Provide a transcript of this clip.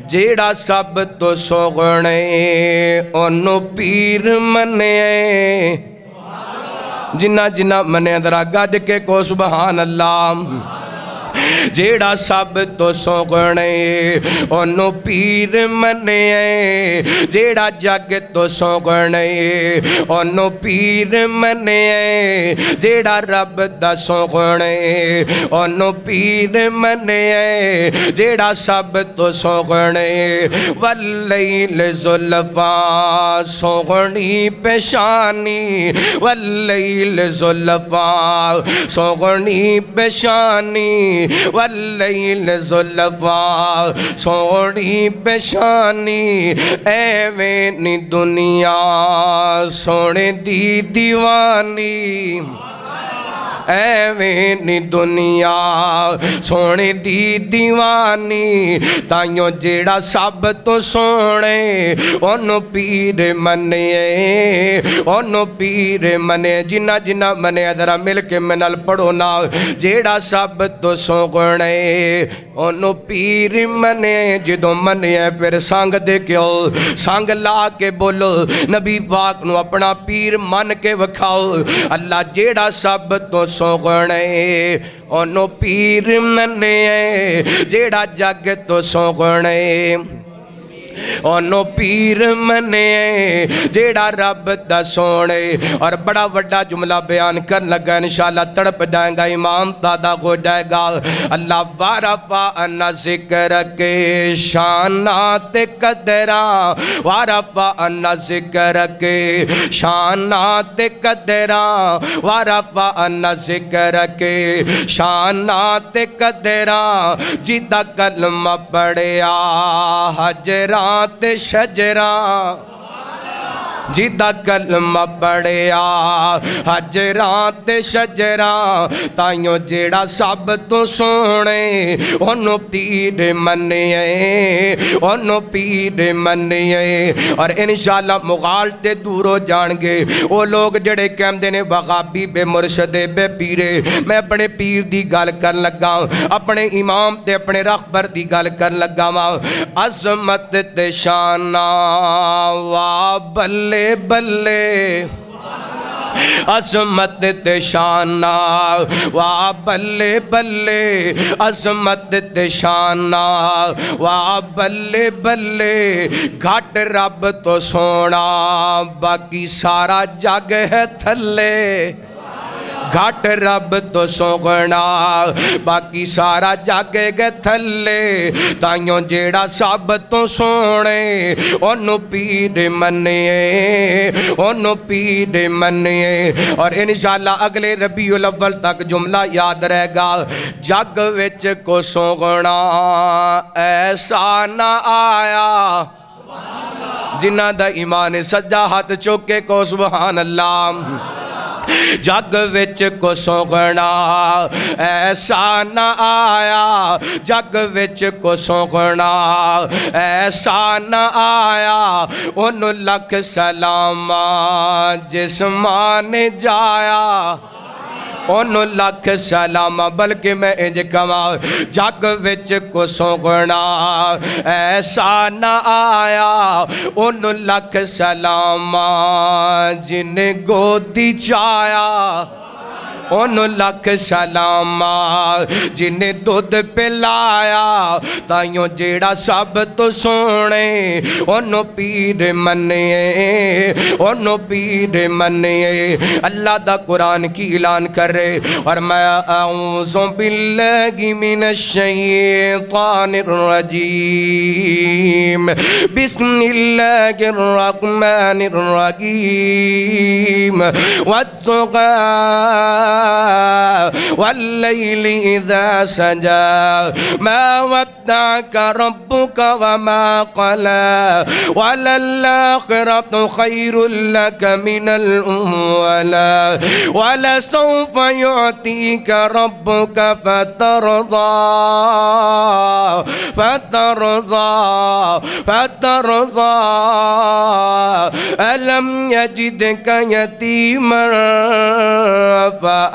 جیڑا سب تو سوگنے انو پیر منے جنہ جنہ منے درہ گڈ کے کو سبحان اللہ جیڑا سب تو سوگنے انو پیر منے جیڑا جگ تو سوگنے انو پیر منے جیڑا رب دا سوگنے انو پیر منے جیڑا سب تو سوگنے واللیل زلفاں سوگنی پیشانی واللیل زلفاں سوگنی پیشانی واللیل زلفاں سوڑی پیشانی ایویں نی دنیا سونے دی دیوانی ایویں نی دنیا سونے دی دیوانی تائیوں جیڑا سب تو سونے انو پیر منے انو پیر منے جنہ جنہ منے ذرا مل کے منال پڑھو نا جیڑا سب تو سونے انو پیر منے جدو منے پھر سانگ دے کیوں سانگ لا کے بولو نبی پاک نو اپنا پیر من کے وکھاؤ اللہ جیڑا سب تو سوگنے انو پیر منے جیڑا جگ تو سوگنے انو پیر منے جیڑا رب دا سونے اور بڑا وڈا جملہ بیان کر لگا انشاءاللہ تڑپ جائیں گا امام دادا ہو جائے گا اللہ وارفعنا ذکر کے شانات قدرہ وارفعنا ذکر کے شانات قدرہ وارفعنا ذکر کے شانات قدرہ جیدہ کلمہ پڑھیا حجرہ شجرہ جیدہ کلمہ پڑھیا حجرات شجرہ تائیوں جیڑا سب تو سونے انو پیر منے انو پیر منے اور انشاءاللہ مغالتے دورو جان گے وہ لوگ جڑے کہم دینے وغابی بے مرشدے بے پیرے میں اپنے پیر دی گال کر لگا اپنے امام تے اپنے رخبر دی گال کر لگا عظمت تے شانہ وابل بلے عظمت تے شانہ وا بلے بلے عظمت تے شانہ وا بلے بلے گھٹ رب تو سونا باقی سارا جگ ہے تھلے گھٹ رب تو سوگنا باقی سارا جاگے گے تھلے تائیوں جیڑا سب تو سونے انو پیر منے انو پیر منے اور انشاءاللہ اگلے ربیع الاول تک جملہ یاد رہے گا جگ وچ کو سوگنا ایسا نہ آیا جنہ دا ایمان سجا ہاتھ چوکے کو سبحان اللہ جگ وچ کو سوگنا ایسا نہ آیا جگ وچ کو سوگنا ایسا نہ آیا ان لکھ سلام جسمان جایا ان لکھ سلام بلکہ میں انج کہاں جگ وچ کو سوگنا ایسا نہ آیا ان لکھ سلام جن گودی چایا ان لکھ سلام جن دودھ پلایا تائیوں جیڑا سب تو سونے انو پیر منے انو پیر منے اللہ دا قرآن کی اعلان کر رہے اور میں اعوذ باللہ من الشیطان الرجیم بسم اللہ الرحمن الرحیم والتقى والليل إذا سجى ما ودعك ربك وما قلى وللآخرة خير لك من الأولى ولسوف يعطيك ربك فترضى ألم يجدك يتيما فآوى